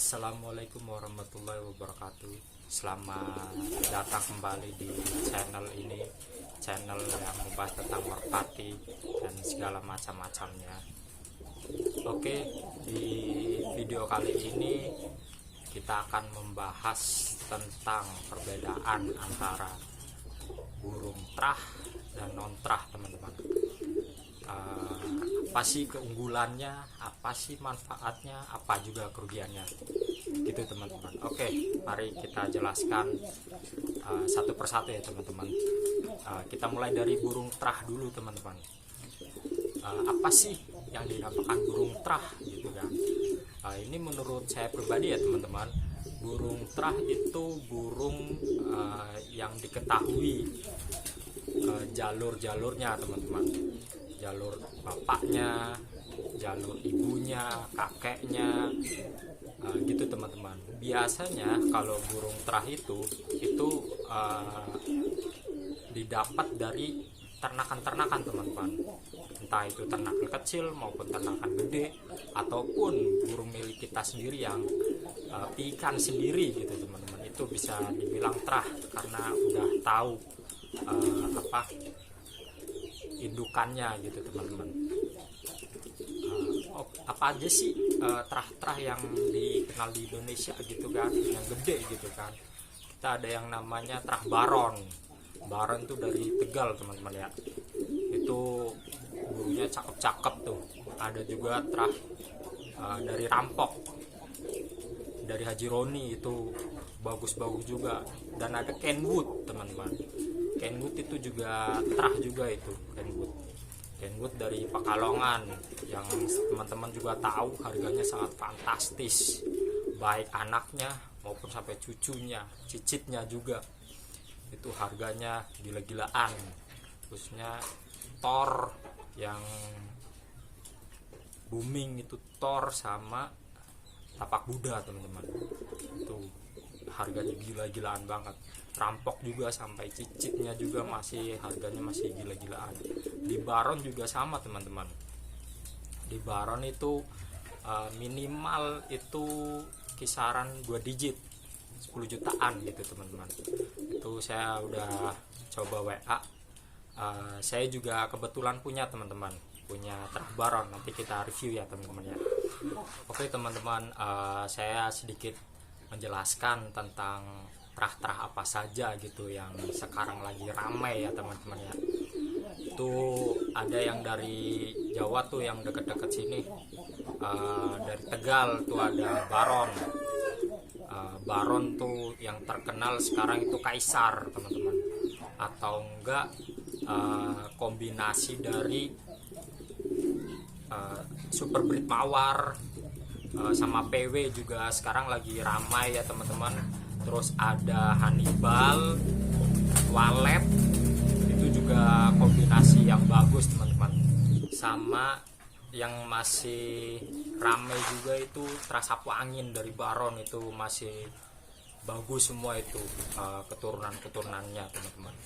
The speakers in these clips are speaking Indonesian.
Assalamualaikum warahmatullahi wabarakatuh. Selamat datang kembali di channel ini, channel yang membahas tentang merpati dan segala macam-macamnya. Oke, di video kali ini kita akan membahas tentang perbedaan antara burung trah dan non trah, teman-teman. Apa sih keunggulannya, apa sih manfaatnya, apa juga kerugiannya, gitu teman-teman. Oke, mari kita jelaskan satu persatu ya teman-teman. Kita mulai dari burung trah dulu teman-teman. Apa sih yang dinamakan burung trah gitu kan? Ini menurut saya pribadi ya teman-teman, burung trah itu burung yang diketahui jalur-jalurnya teman-teman, jalur bapaknya, jalur ibunya, kakeknya, gitu teman-teman. Biasanya kalau burung trah itu didapat dari ternakan-ternakan teman-teman, entah itu ternakan kecil maupun ternakan gede, ataupun burung milik kita sendiri yang pikan sendiri gitu teman-teman. Itu bisa dibilang trah karena udah tahu indukannya gitu teman-teman. Apa aja sih trah-trah yang dikenal di Indonesia gitu kan, yang gede gitu kan. Kita ada yang namanya trah baron. Baron tuh dari Tegal teman-teman ya, itu burungnya cakep-cakep tuh. Ada juga trah dari Rampok, dari Haji Roni, itu bagus-bagus juga. Dan ada Kenwood teman-teman. Kenwood itu juga trah juga, itu Kenwood dari Pekalongan, yang teman-teman juga tahu harganya sangat fantastis, baik anaknya maupun sampai cucunya, cicitnya juga, itu harganya gila-gilaan. Khususnya Thor yang booming itu Thor sama tapak Buddha teman-teman, itu harganya gila-gilaan banget. Rampok juga sampai cicitnya juga masih harganya masih gila-gilaan. Di Baron juga sama teman-teman. Di Baron itu minimal itu kisaran 2 digit, 10 jutaan gitu teman-teman. Itu saya udah coba WA. Saya juga kebetulan punya teman-teman, punya trah Baron. Nanti kita review ya teman-teman ya. Oke teman-teman, saya sedikit menjelaskan tentang trah-trah apa saja gitu yang sekarang lagi ramai ya teman-teman ya. Itu ada yang dari Jawa tuh, yang deket-deket sini, dari Tegal tuh ada Baron. Baron tuh yang terkenal sekarang itu Kaisar teman-teman, atau enggak kombinasi dari Super Breed Mawar sama PW juga sekarang lagi ramai ya teman-teman. Terus ada Hannibal, Walet, itu juga kombinasi yang bagus teman-teman. Sama yang masih ramai juga itu trah sapu angin dari Baron, itu masih bagus semua itu keturunan-keturunannya teman-teman.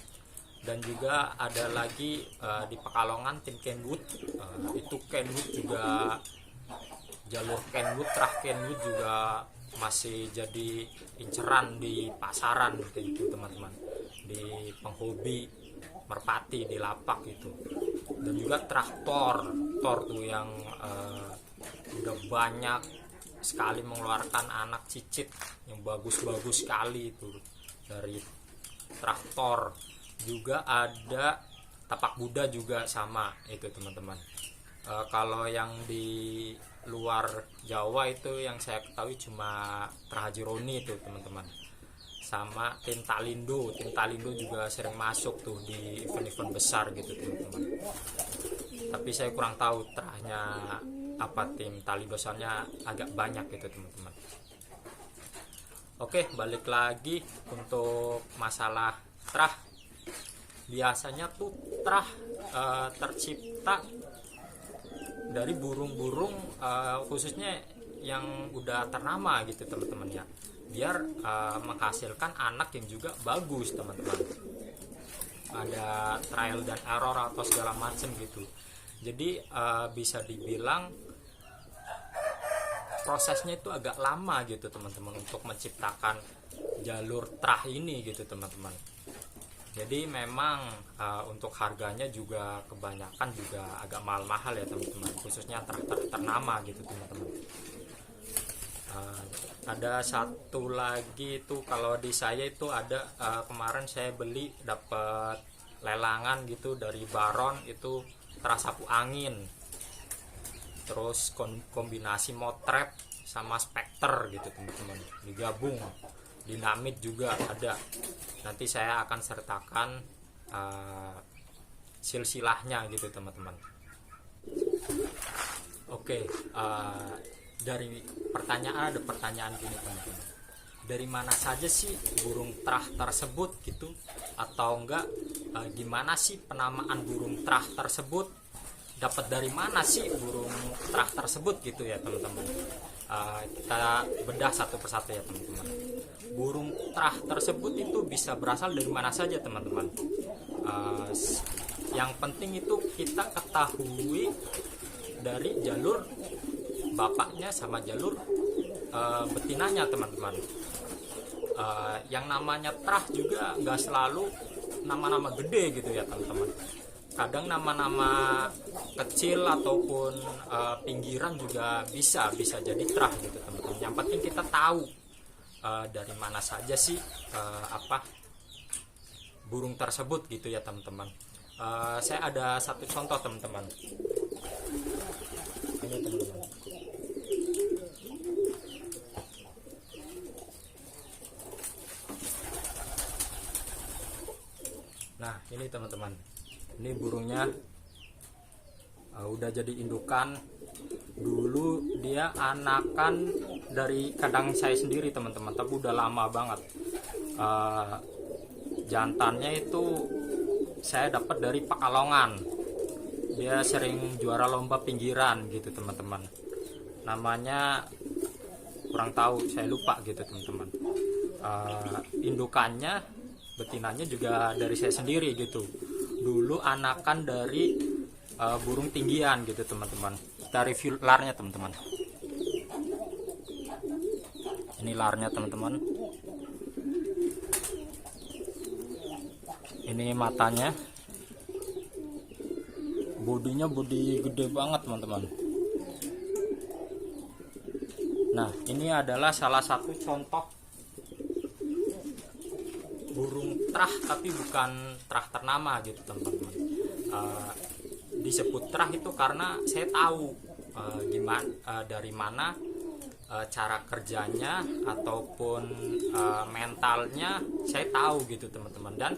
Dan juga ada lagi di Pekalongan tim Kenwood, itu Kenwood juga, jalur Kenwood, trah Kenwood juga masih jadi inceran di pasaran gitu teman-teman, di penghobi merpati, di lapak itu. Dan juga trah Thor tuh yang udah banyak sekali mengeluarkan anak cicit yang bagus-bagus sekali itu dari trah Thor. Juga ada tapak Buddha juga sama itu teman-teman. Kalau yang di luar Jawa itu yang saya ketahui cuma trah Haji Roni itu teman-teman, sama tim Talindo juga sering masuk tuh di event-event besar gitu teman-teman. Tapi saya kurang tahu trahnya apa tim Talindo, soalnya agak banyak gitu teman-teman. Oke, balik lagi untuk masalah trah. Biasanya tuh trah tercipta dari burung-burung khususnya yang udah ternama gitu teman-teman ya, biar menghasilkan anak yang juga bagus teman-teman. Ada trial dan error atau segala macam gitu. Jadi bisa dibilang prosesnya itu agak lama gitu teman-teman untuk menciptakan jalur trah ini gitu teman-teman. Jadi memang untuk harganya juga kebanyakan juga agak mahal-mahal ya teman-teman, khususnya trah ternama gitu teman-teman. Ada satu lagi itu kalau di saya itu ada kemarin saya beli dapat lelangan gitu dari Baron, itu trah sapu angin, terus kombinasi motrep sama spekter gitu teman-teman, digabung. Dinamit juga ada, nanti saya akan sertakan silsilahnya gitu teman-teman. Oke, dari ada pertanyaan gini teman-teman, dari mana saja sih burung trah tersebut gitu, atau enggak gimana sih penamaan burung trah tersebut, dapat dari mana sih burung trah tersebut gitu ya teman-teman. Kita bedah satu persatu ya teman-teman. Burung trah tersebut itu bisa berasal dari mana saja teman-teman. Yang penting itu kita ketahui dari jalur bapaknya sama jalur betinanya teman-teman. Yang namanya trah juga nggak selalu nama-nama gede gitu ya teman-teman. Kadang nama-nama kecil ataupun pinggiran juga bisa jadi trah gitu teman-teman. Yang penting kita tahu dari mana saja sih burung tersebut gitu ya teman-teman. Saya ada satu contoh teman-teman. Ini teman-teman. Nah ini teman-teman, ini burungnya udah jadi indukan. Dulu dia anakan dari kandang saya sendiri teman-teman, tapi udah lama banget. Jantannya itu saya dapat dari Pekalongan, dia sering juara lomba pinggiran gitu teman-teman. Namanya kurang tahu, saya lupa gitu teman-teman. Indukannya, betinanya juga dari saya sendiri gitu. Dulu anakan dari burung tinggian gitu teman-teman. Kita review larnya teman-teman. Ini larnya teman-teman. Ini matanya. Bodinya bodi gede banget teman-teman. Nah ini adalah salah satu contoh burung trah, tapi bukan trah ternama gitu teman-teman. Disebut trah itu karena saya tahu dari mana cara kerjanya ataupun mentalnya, saya tahu gitu teman-teman, dan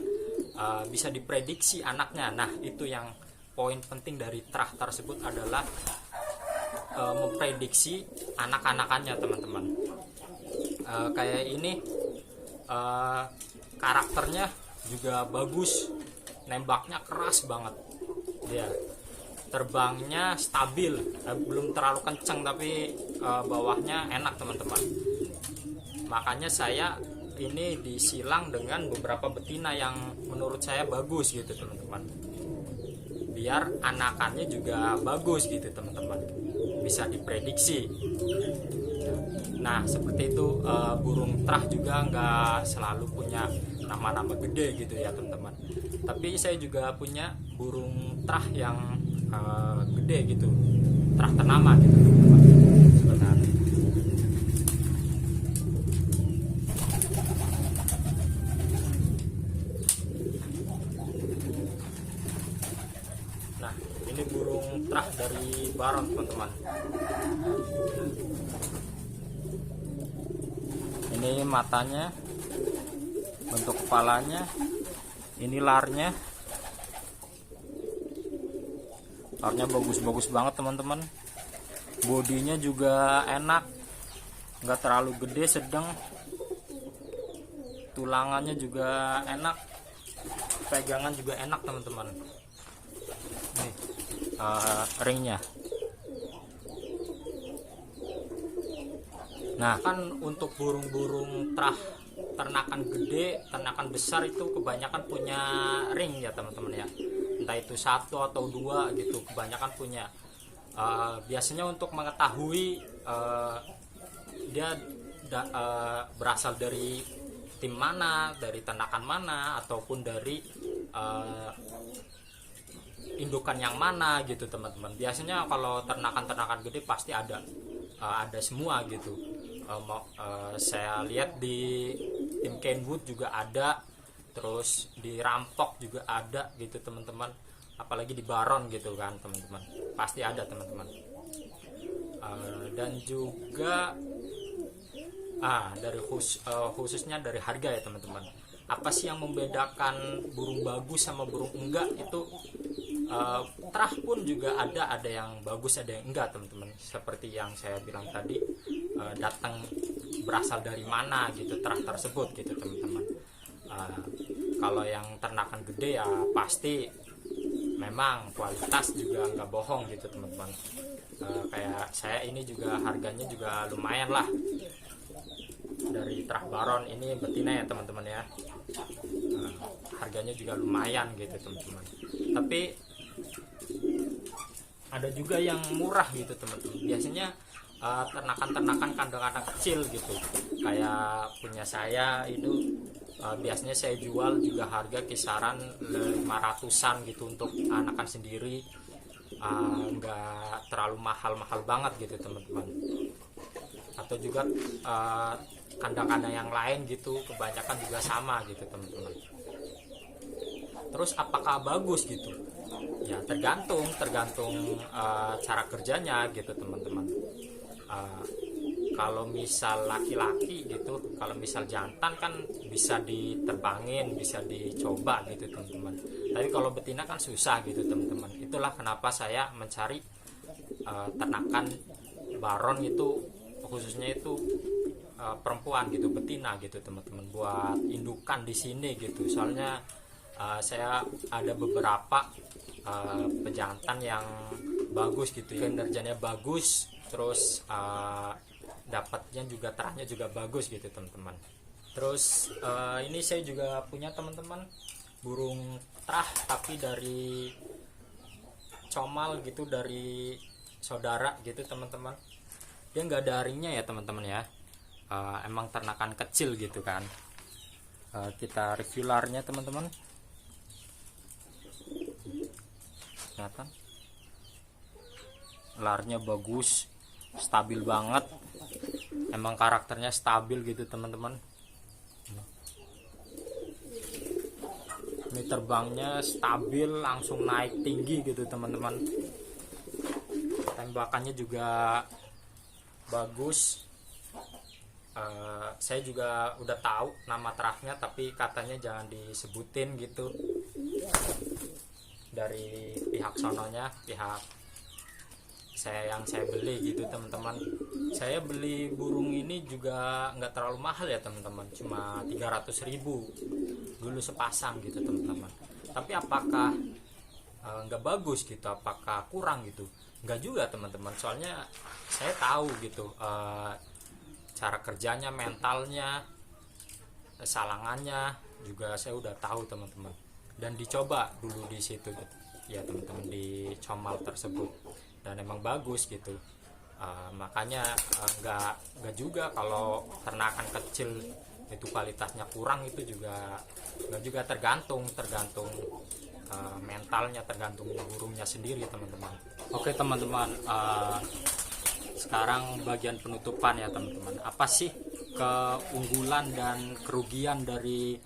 bisa diprediksi anaknya. Nah itu yang poin penting dari trah tersebut adalah memprediksi anak-anakannya teman-teman. Kayak ini karakternya juga bagus, nembaknya keras banget dia, terbangnya stabil, belum terlalu kencang tapi bawahnya enak teman-teman. Makanya saya ini disilang dengan beberapa betina yang menurut saya bagus gitu teman-teman, biar anakannya juga bagus gitu teman-teman, bisa diprediksi. Nah seperti itu, burung trah juga nggak selalu punya nama-nama gede gitu ya teman-teman, tapi saya juga punya burung trah yang gede gitu, trah ternama gitu teman-teman sebenarnya. Nah ini burung trah dari Baron teman-teman. Ini matanya, bentuk kepalanya, ini larnya bagus-bagus banget teman-teman. Bodinya juga enak, nggak terlalu gede, sedang. Tulangannya juga enak, pegangan juga enak teman-teman. Nih ringnya. Nah kan untuk burung-burung trah ternakan gede, ternakan besar itu kebanyakan punya ring ya teman-teman ya, entah itu satu atau dua gitu, kebanyakan punya. Biasanya untuk mengetahui dia berasal dari tim mana, dari ternakan mana, ataupun dari indukan yang mana gitu teman-teman. Biasanya kalau ternakan-ternakan gede pasti ada semua gitu. Saya lihat di tim Kenwood juga ada, terus di Rampok juga ada gitu teman-teman, apalagi di Baron gitu kan teman-teman, pasti ada teman-teman. Dan juga dari khususnya dari harga ya teman-teman. Apa sih yang membedakan burung bagus sama burung enggak? Itu terah pun juga ada yang bagus ada yang enggak teman-teman. Seperti yang saya bilang tadi, datang berasal dari mana gitu terah tersebut gitu teman-teman. Kalau yang ternakan gede ya pasti memang kualitas juga nggak bohong gitu teman-teman. Kayak saya ini juga harganya juga lumayan lah. Dari terah Baron ini betina ya teman-teman ya. Harganya juga lumayan gitu teman-teman. Tapi ada juga yang murah gitu teman-teman. Biasanya ternakan-ternakan kandang-kandang kecil gitu. Kayak punya saya itu biasanya saya jual juga harga kisaran 500-an gitu untuk anakan sendiri. Nggak terlalu mahal-mahal banget gitu teman-teman. Atau juga kandang-kandang yang lain gitu kebanyakan juga sama gitu teman-teman. Terus apakah bagus gitu? Ya tergantung cara kerjanya gitu teman-teman. Kalau misal laki-laki gitu, kalau misal jantan kan bisa diterbangin, bisa dicoba gitu teman-teman. Tapi kalau betina kan susah gitu teman-teman. Itulah kenapa saya mencari ternakan Baron itu, khususnya itu perempuan gitu, betina gitu teman-teman, buat indukan di sini gitu. Soalnya saya ada beberapa pejantan yang bagus gitu, kinerjanya bagus, terus dapatnya juga terahnya juga bagus gitu teman-teman. Terus ini saya juga punya teman-teman burung terah tapi dari comal gitu, dari saudara gitu teman-teman. Dia nggak ada haringnya ya teman-teman ya. Emang ternakan kecil gitu kan. Kita review larnya teman-teman. Kelihatan larnya bagus, stabil banget. Emang karakternya stabil gitu teman-teman. Ini terbangnya stabil, langsung naik tinggi gitu teman-teman. Tembakannya juga bagus. Saya juga udah tahu nama terahnya, tapi katanya jangan disebutin gitu dari pihak sononya, pihak yang saya beli gitu teman-teman. Saya beli burung ini juga nggak terlalu mahal ya teman-teman, cuma 300.000 dulu sepasang gitu teman-teman. Tapi apakah nggak bagus gitu, apakah kurang gitu? Nggak juga teman-teman, soalnya saya tahu gitu cara kerjanya, mentalnya, salangannya juga saya udah tahu teman-teman, dan dicoba dulu di situ gitu ya teman-teman, di comal tersebut, dan emang bagus gitu. Makanya nggak juga kalau ternakan kecil itu kualitasnya kurang, itu juga nggak juga, tergantung mentalnya, tergantung burungnya sendiri teman-teman. Oke teman-teman, sekarang bagian penutupan ya teman-teman. Apa sih keunggulan dan kerugian dari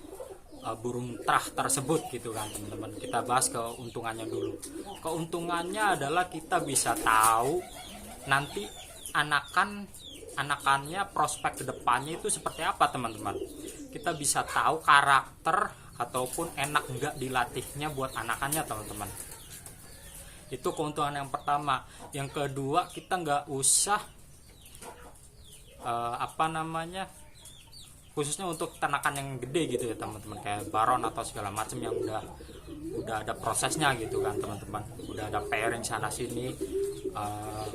burung terah tersebut gitu kan teman-teman. Kita bahas keuntungannya dulu. Keuntungannya adalah kita bisa tahu nanti anakannya, prospek kedepannya itu seperti apa teman-teman. Kita bisa tahu karakter ataupun enak enggak dilatihnya buat anakannya teman-teman. Itu keuntungan yang pertama. Yang kedua, kita nggak usah khususnya untuk ternakan yang gede gitu ya teman-teman, kayak Baron atau segala macam yang udah ada prosesnya gitu kan teman-teman, udah ada pairing sana sini,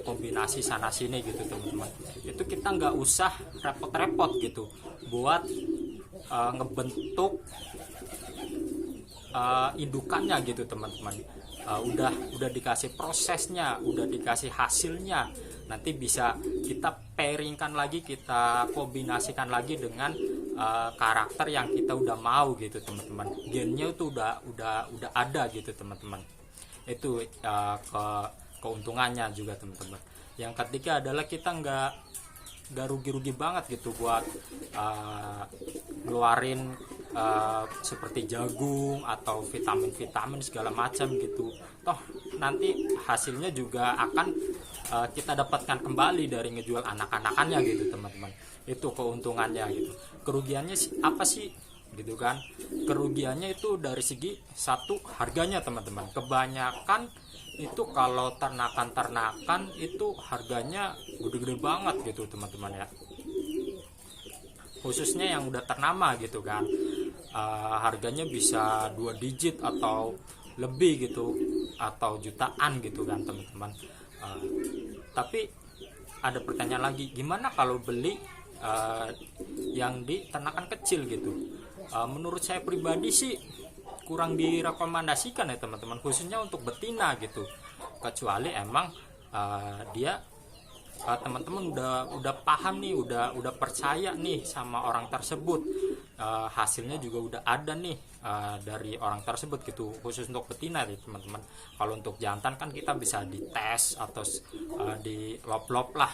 kombinasi sana sini gitu teman-teman. Itu kita nggak usah repot-repot gitu buat ngebentuk indukannya gitu teman-teman. udah dikasih prosesnya, udah dikasih hasilnya, nanti bisa kita pairingkan lagi, kita kombinasikan lagi dengan karakter yang kita udah mau gitu teman-teman. Gennya itu udah ada gitu teman-teman. Itu keuntungannya juga teman-teman. Yang ketiga adalah kita nggak rugi-rugi banget gitu buat ngeluarin seperti jagung atau vitamin-vitamin segala macam gitu. Toh nanti hasilnya juga akan kita dapatkan kembali dari ngejual anak-anakannya gitu teman-teman. Itu keuntungannya gitu. Kerugiannya apa sih gitu kan? Kerugiannya itu dari segi satu, harganya teman-teman. Kebanyakan itu kalau ternakan itu harganya gede-gede banget gitu teman-teman ya, khususnya yang udah ternama gitu kan. Harganya bisa 2 digit atau lebih gitu, atau jutaan gitu kan teman-teman. Tapi ada pertanyaan lagi, gimana kalau beli yang di ternakan kecil gitu? Menurut saya pribadi sih kurang direkomendasikan ya teman-teman, khususnya untuk betina gitu, kecuali emang dia teman-teman udah paham nih, udah percaya nih sama orang tersebut, hasilnya juga udah ada nih dari orang tersebut gitu, khusus untuk betina ya teman-teman. Kalau untuk jantan kan kita bisa dites atau di lop-lop lah,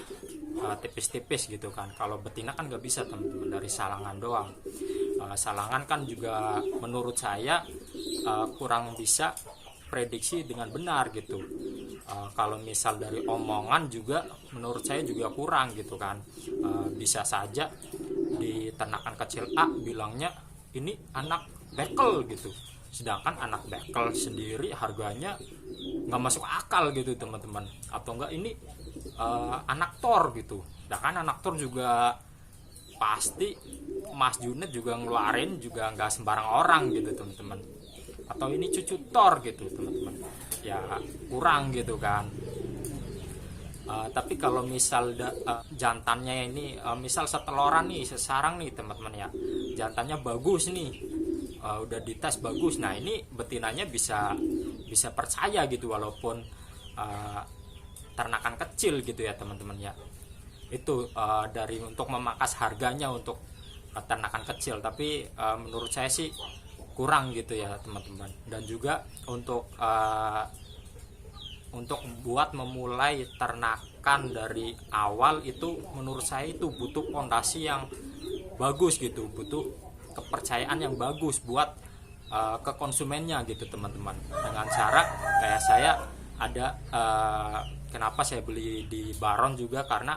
tipis-tipis gitu kan. Kalau betina kan nggak bisa teman-teman, dari salangan doang. Salangan kan juga menurut saya kurang bisa prediksi dengan benar gitu. Kalau misal dari omongan juga menurut saya juga kurang gitu kan. Bisa saja di ternakan kecil A bilangnya ini anak bekel gitu, sedangkan anak bekel sendiri harganya nggak masuk akal gitu teman-teman. Atau enggak ini anak tor gitu, sedangkan anak tor juga pasti Mas Junet juga ngeluarin juga nggak sembarang orang gitu teman-teman. Atau ini cucu tor gitu teman-teman, ya kurang gitu kan. Tapi kalau misal jantannya ini misal seteloran nih, sesarang nih teman-teman ya, jantannya bagus nih, udah dites bagus, nah ini betinanya bisa percaya gitu, walaupun ternakan kecil gitu ya teman-teman ya. Itu dari untuk memangkas harganya untuk ternakan kecil, tapi menurut saya sih kurang gitu ya teman-teman. Dan juga untuk buat memulai ternakan dari awal itu menurut saya itu butuh fondasi yang bagus gitu, butuh kepercayaan yang bagus buat ke konsumennya gitu teman-teman. Dengan cara kayak saya ada kenapa saya beli di Baron juga, karena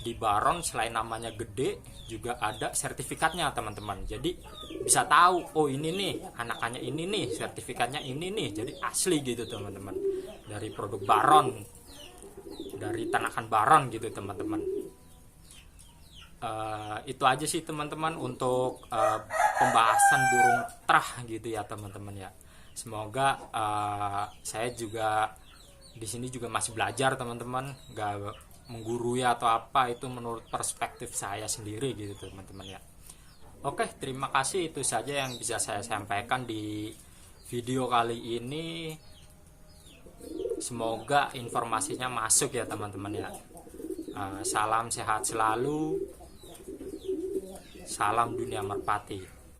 di Baron selain namanya gede juga ada sertifikatnya teman-teman. Jadi bisa tahu, oh ini nih anakannya, ini nih sertifikatnya, ini nih, jadi asli gitu teman-teman, dari produk Baron, dari ternakan Baron gitu teman-teman. Itu aja sih teman-teman untuk pembahasan burung trah gitu ya teman-teman ya. Semoga saya juga di sini juga masih belajar teman-teman, nggak menggurui atau apa, itu menurut perspektif saya sendiri gitu teman-teman ya. Oke, terima kasih, itu saja yang bisa saya sampaikan di video kali ini. Semoga informasinya masuk ya teman-teman ya. Salam sehat selalu, salam dunia merpati.